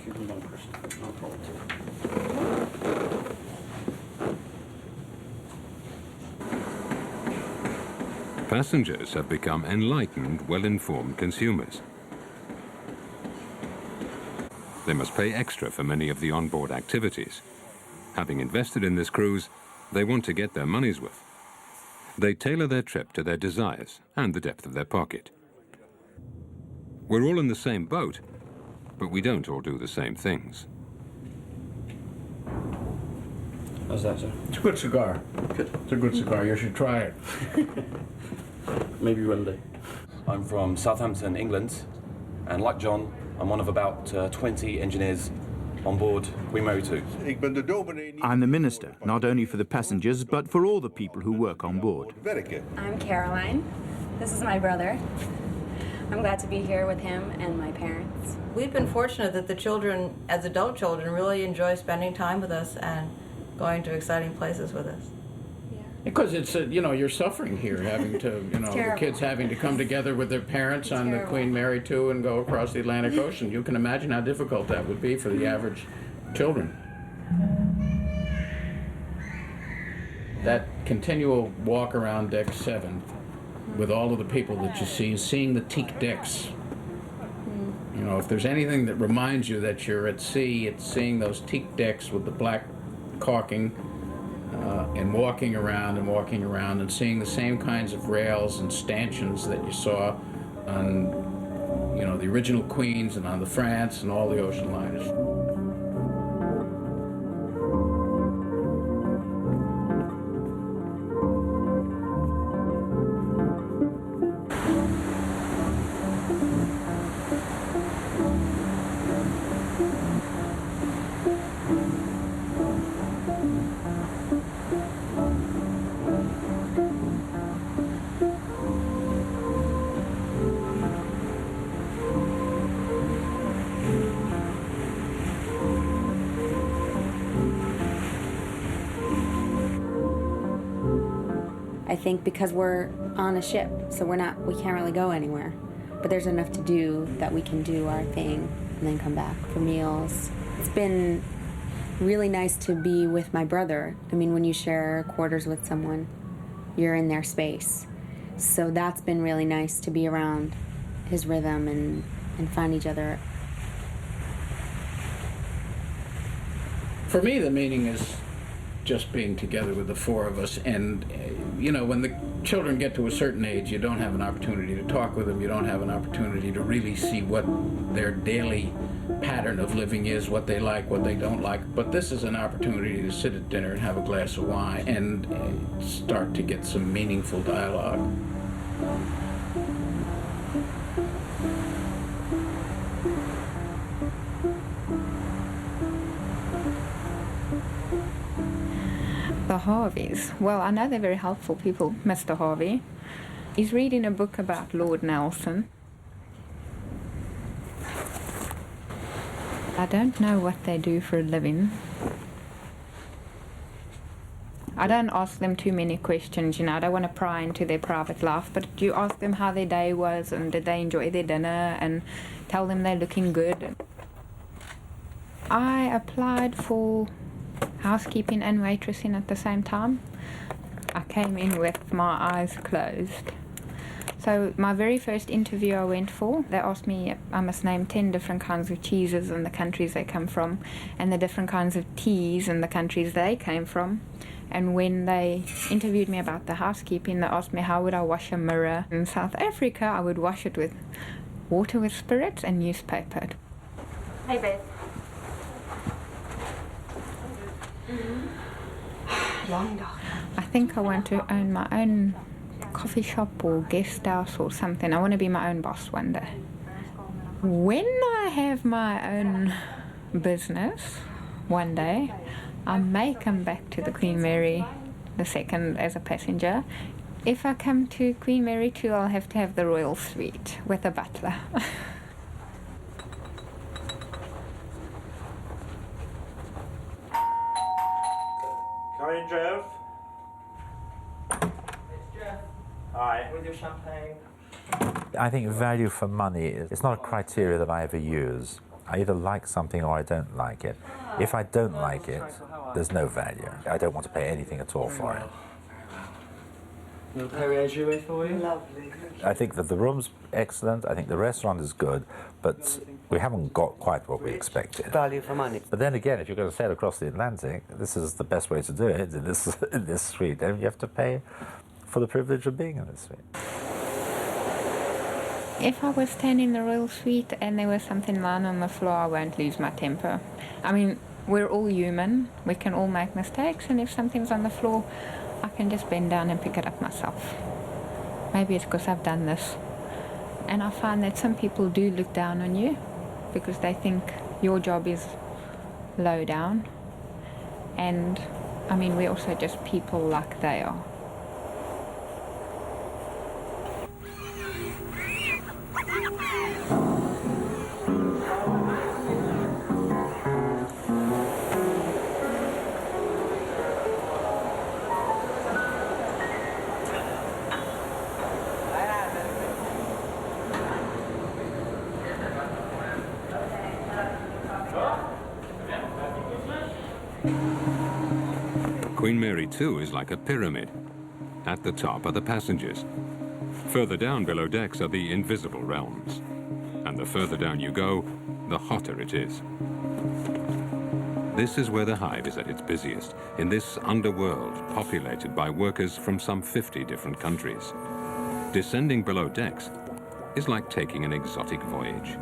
Passengers have become enlightened, well-informed consumers. They must pay extra for many of the onboard activities. Having invested in this cruise, they want to get their money's worth. They tailor their trip to their desires and the depth of their pocket. We're all in the same boat, but we don't all do the same things. How's that, sir? It's a good cigar. Good. It's a good cigar. You should try it. Maybe one day. I'm from Southampton, England, and like John, I'm one of about 20 engineers on board Queen Mary 2. I'm the minister, not only for the passengers, but for all the people who work on board. I'm Caroline. This is my brother. I'm glad to be here with him and my parents. We've been fortunate that the children, as adult children, really enjoy spending time with us and going to exciting places with us. Because it's, you're suffering here, having to, the kids having to come together with their parents on the Queen Mary 2 and go across the Atlantic Ocean. You can imagine how difficult that would be for the average children. That continual walk around deck 7 with all of the people that you see, seeing the teak decks. If there's anything that reminds you that you're at sea, it's seeing those teak decks with the black caulking, and walking around and seeing the same kinds of rails and stanchions that you saw on, the original Queens and on the France and all the ocean liners. I think because we're on a ship, so we can't really go anywhere. But there's enough to do that we can do our thing and then come back for meals. It's been really nice to be with my brother. I mean, when you share quarters with someone, you're in their space. So that's been really nice to be around his rhythm and find each other. For me, the meaning is just being together with the four of us. And, when the children get to a certain age, you don't have an opportunity to talk with them. You don't have an opportunity to really see what their daily pattern of living is, what they like, what they don't like. But this is an opportunity to sit at dinner and have a glass of wine and start to get some meaningful dialogue. The Harveys. Well, I know they're very helpful people. Mr. Harvey. He's reading a book about Lord Nelson. I don't know what they do for a living. I don't ask them too many questions, I don't want to pry into their private life, but you ask them how their day was and did they enjoy their dinner and tell them they're looking good. I applied for housekeeping and waitressing at the same time. I came in with my eyes closed. So my very first interview I went for, they asked me I must name 10 different kinds of cheeses and the countries they come from, and the different kinds of teas and the countries they came from. And when they interviewed me about the housekeeping, they asked me how would I wash a mirror. In South Africa, I would wash it with water with spirits and newspaper. Hey, babe. I think I want to own my own coffee shop or guest house or something. I want to be my own boss one day. When I have my own business one day, I may come back to the Queen Mary II as a passenger. If I come to Queen Mary II, I'll have to have the royal suite with a butler. Come in, Jeff. It's Jeff. Hi. With your champagne. I think value for money is not a criteria that I ever use. I either like something or I don't like it. If I don't like it, there's no value. I don't want to pay anything at all for it. Little Perrier for you. Lovely. I think that the room's excellent, I think the restaurant is good, but we haven't got quite what we expected. Value for money. But then again, if you're going to sail across the Atlantic, this is the best way to do it, in this suite. And you have to pay for the privilege of being in this suite. If I was staying in the royal suite and there was something lying on the floor, I won't lose my temper. I mean, we're all human, we can all make mistakes, and if something's on the floor, I can just bend down and pick it up myself. Maybe it's because I've done this. And I find that some people do look down on you because they think your job is low down. And, I mean, we're also just people like they are. Queen Mary II is like a pyramid. At the top are the passengers. Further down below decks are the invisible realms. And the further down you go, the hotter it is. This is where the hive is at its busiest, in this underworld populated by workers from some 50 different countries. Descending below decks is like taking an exotic voyage.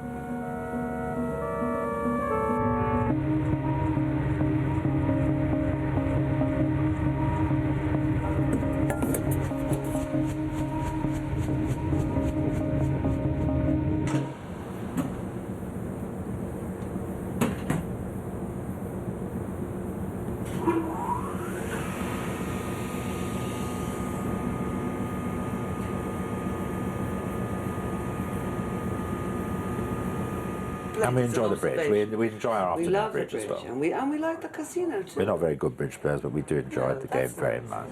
And we enjoy the bridge. We enjoy our afternoon bridge as well. And we like the casino too. We're not very good bridge players, but we do enjoy the game very much.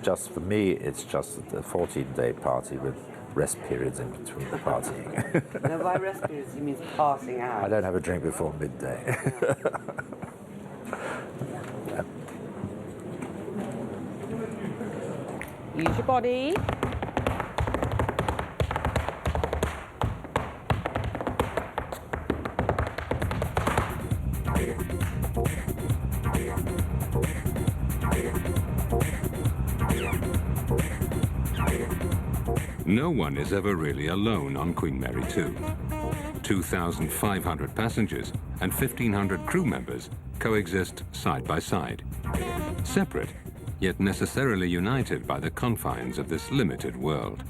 Just for me, it's just a 14-day party with rest periods in between the partying. Now, by rest periods, you mean passing out? I don't have a drink before midday. Use your body. No one is ever really alone on Queen Mary II. 2,500 passengers and 1,500 crew members coexist side by side. Separate, yet necessarily united by the confines of this limited world.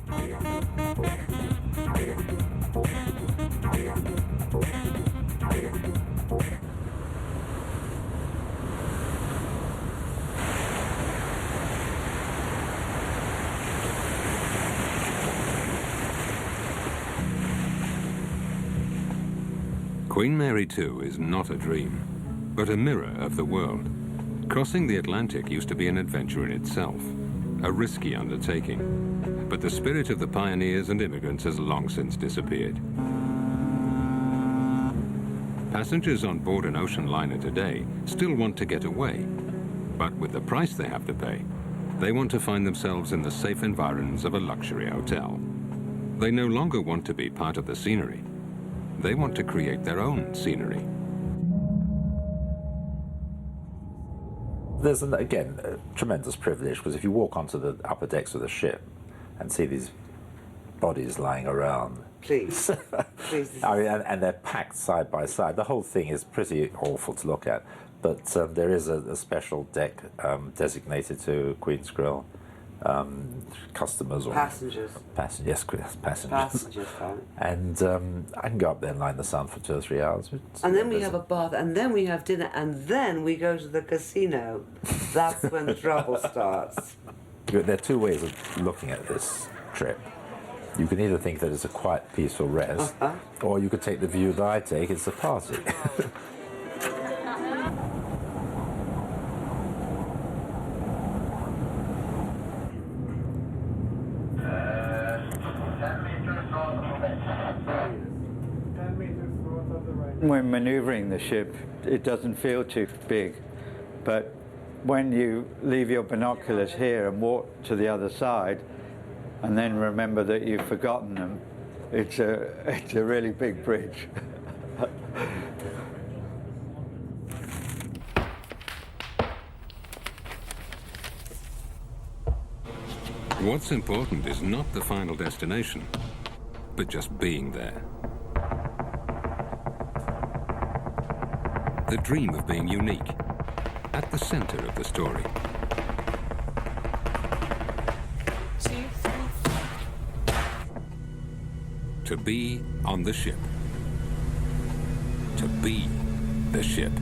Queen Mary II is not a dream, but a mirror of the world. Crossing the Atlantic used to be an adventure in itself, a risky undertaking. But the spirit of the pioneers and immigrants has long since disappeared. Passengers on board an ocean liner today still want to get away, but with the price they have to pay, they want to find themselves in the safe environs of a luxury hotel. They no longer want to be part of the scenery. They want to create their own scenery. There's, again, a tremendous privilege, because if you walk onto the upper decks of the ship and see these bodies lying around, Please. Please. I mean, and they're packed side by side. The whole thing is pretty awful to look at. But there is a special deck designated to Queen's Grill customers or Passengers. Yes, passengers. Passengers, fine. And I can go up there and lie in the sun for 2 or 3 hours. And then we have a bath, and then we have dinner, and then we go to the casino. That's when the trouble starts. There are 2 ways of looking at this trip. You can either think that it's a quiet, peaceful rest, or you could take the view that I take, it's a party. When manoeuvring the ship, it doesn't feel too big, but when you leave your binoculars here and walk to the other side, and then remember that you've forgotten them, it's a really big bridge. What's important is not the final destination, but just being there. The dream of being unique, at the center of the story. To be on the ship. To be the ship.